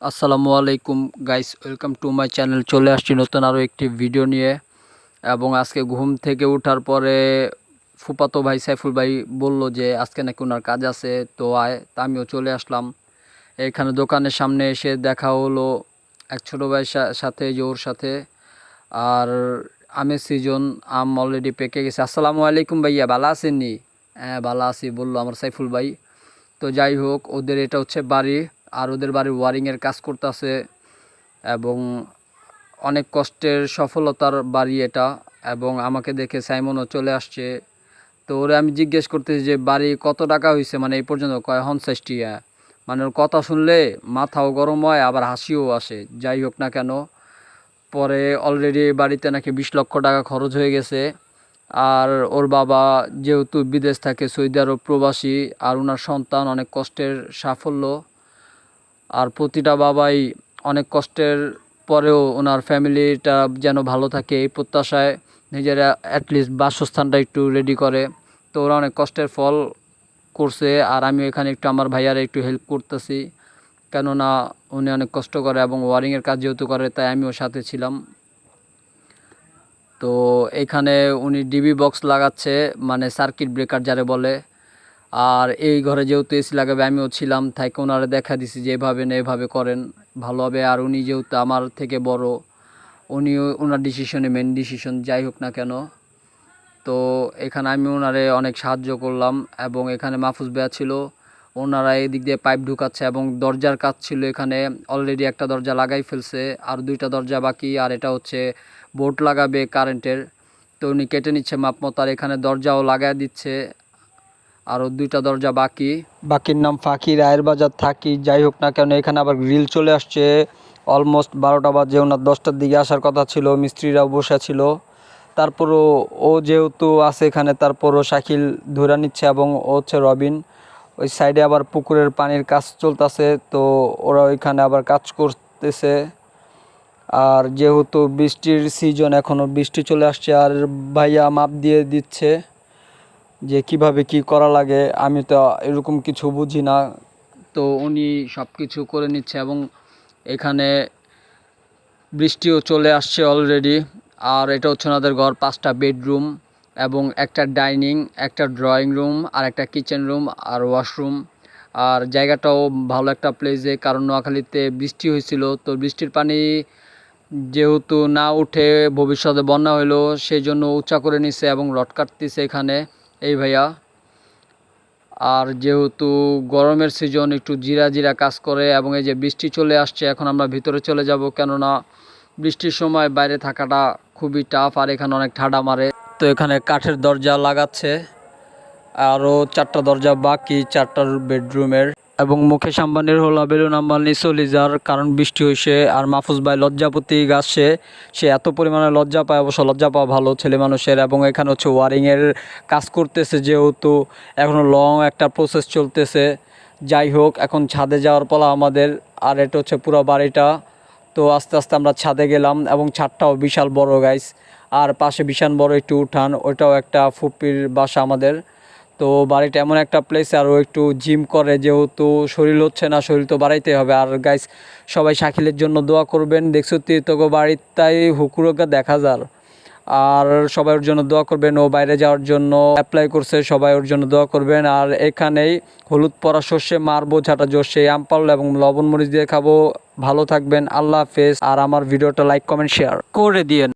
আসসালামু আলাইকুম guys, welcome to my channel. চলে আসছি নতুন আরও একটি ভিডিও নিয়ে। এবং আজকে ঘুম থেকে ওঠার পরে ফুপাতো ভাই সাইফুল ভাই বলল যে আজকে নাকি ওনার কাজ আছে, তো তা আমিও চলে আসলাম। এখানে দোকানের সামনে এসে দেখা হলো এক ছোটো ভাইয়ের সাথে, যে ওর সাথে। আর আমের সিজন, আম অলরেডি পেকে গেছে। আসসালামু আলাইকুম ভাইয়া, ভালো আছেননি? হ্যাঁ ভালো আছি বললো আমার সাইফুল ভাই। তো যাই হোক, ওদের এটা হচ্ছে বাড়ি, আর ওদের বাড়ির ওয়ারিংয়ের কাজ করতেছে এবং অনেক কষ্টের সফলতার বাড়ি এটা। এবং আমাকে দেখে সাইমনও চলে আসছে। তো ওরে আমি জিজ্ঞেস করতেছি যে বাড়ি কত টাকা হয়েছে, মানে এই পর্যন্ত কয় 50 টিয়া। মানে ওর কথা শুনলে মাথাও গরম হয়, আবার হাসিও আসে। যাই হোক না কেন, পরে অলরেডি বাড়িতে নাকি 20 লক্ষ টাকা খরচ হয়ে গেছে। আর ওর বাবা যেহেতু বিদেশ থাকে, সৌদি আরব প্রবাসী, আর ওনার সন্তান অনেক কষ্টের সাফল্য। আর প্রতিটা বাবাই অনেক কষ্টের পরেও ওনার ফ্যামিলিটা যেন ভালো থাকে এই প্রত্যাশায় নিজেরা অ্যাটলিস্ট বাসস্থানটা একটু রেডি করে। তো ওরা অনেক কষ্টের ফল করছে, আর আমি এখানে একটু আমার ভাইয়ারা একটু হেল্প করতেছি, কেননা উনি অনেক কষ্ট করে এবং ওয়ারিংয়ের কাজ যেহেতু করে, তাই আমিও সাথে ছিলাম। তো এখানে উনি ডিবি বক্স লাগাচ্ছে, মানে সার্কিট ব্রেকার যারে বলে। আর এই ঘরে যেহেতু এসি লাগাবে, আমিও ছিলাম, তাই ওনারা দেখা দিছি যে এভাবে না এভাবে করেন ভালো হবে। আর উনি যেহেতু আমার থেকে বড়, উনিও ওনার ডিসিশনে মেন ডিসিশন যাই হোক না কেন। তো এখানে আমি ওনারে অনেক সাহায্য করলাম। এবং এখানে মাহফুজ ভাইয়া ছিল, ওনারা এদিক দিয়ে পাইপ ঢুকাচ্ছে এবং দরজার কাজ ছিল। এখানে অলরেডি একটা দরজা লাগাই ফেলছে, আর দুইটা দরজা বাকি। আর এটা হচ্ছে বোর্ড লাগাবে কারেন্টের, তো উনি কেটে নিচ্ছে মাপ মতো। আর এখানে দরজাও লাগাই দিচ্ছে, আরও দুইটা দরজা বাকি। বাকির নাম ফাঁকি, রায়ের বাজার থাকি। যাই হোক না কেন, এখানে আবার গ্রিল চলে আসছে। অলমোস্ট 12টা বাজে, ওনার 10টার দিকে আসার কথা ছিল, মিস্ত্রিরাও বসে ছিল। তারপরও ও যেহেতু আছে এখানে, তারপরও শাকিল ধরে নিচ্ছে। এবং ও হচ্ছে রবিন। ওই সাইডে আবার পুকুরের পানির কাজ চলতেছে, তো ওরা ওইখানে আবার কাজ করতেছে। আর যেহেতু বৃষ্টির সিজন, এখনও বৃষ্টি চলে আসছে, আর ভাইয়া মাপ দিয়ে দিচ্ছে যে কিভাবে কি করা লাগে। আমি তো এরকম কিছু বুঝি না, তো উনি সব কিছু করে নিচ্ছে। এবং এখানে বৃষ্টিও চলে আসছে অলরেডি। আর এটা হচ্ছে ওনাদের ঘর, 5টা বেডরুম এবং একটা ডাইনিং, একটা ড্রয়িং রুম, আর একটা কিচেন রুম, আর ওয়াশরুম। আর জায়গাটাও ভালো একটা প্লেসে, কারণ নোয়াখালীতে বৃষ্টি হয়েছিল, তো বৃষ্টির পানি যেহেতু না উঠে ভবিষ্যতে বন্যা হইলো, সেই জন্য উঁচা করে নিছে এবং রড কাটতেছে এখানে এই ভাইয়া। আর যেহেতু গরমের সিজন, একটু জিরা জিরা কাজ করে। এবং এই যে বৃষ্টি চলে আসছে, এখন আমরা ভিতরে চলে যাব, কেননা বৃষ্টির সময় বাইরে থাকাটা খুবই টাফ, আর এখানে অনেক ঠাডা মারে। তো এখানে কাঠের দরজা লাগাচ্ছে, আরও 4টা দরজা বাকি 4টার বেডরুমের। এবং মুকেশ আম্বানির হলো বেলুন আম্বানি সলিজার, কারণ বৃষ্টি হয়েছে। আর মাহফুজ ভাই লজ্জাপতি গাছে, সে এত পরিমাণে লজ্জা পায়, অবশ্য লজ্জা পাওয়া ভালো ছেলে মানুষের। এবং এখানে হচ্ছে ওয়ারিংয়ের কাজ করতেছে, যেহেতু এখনও লং একটা প্রসেস চলতেছে। যাই হোক, এখন ছাদে যাওয়ার পালা আমাদের। আর এটা হচ্ছে পুরো বাড়িটা। তো আস্তে আস্তে আমরা ছাদে গেলাম, এবং ছাদটাও বিশাল বড় গাইস। আর পাশে বিশাল বড় একটু উঠান, ওইটাও একটা ফুপির বাসা আমাদের। তো বাড়িটা এমন একটা প্লেস, আর ও একটু জিম করে, যেহেতু শরীর হচ্ছে না, শরীর তো বাড়াইতে হবে। আর গাইস, সবাই শাকিলের জন্য দোয়া করবেন। দেখছো তো বাড়িটাই হুকুরোকে দেখা যার। আর সবাই ওর জন্য দোয়া করবেন, ও বাইরে যাওয়ার জন্য অ্যাপ্লাই করছে, সবাই ওর জন্য দোয়া করবেন। আর এখানেই হলুদ পরা সর্ষে মার বোঝাটা জোরসে আম পারলো এবং লবণ মরিচ দিয়ে খাবো। ভালো থাকবেন, আল্লাহ হাফেজ। আর আমার ভিডিওটা লাইক কমেন্ট শেয়ার করে দিয়েন।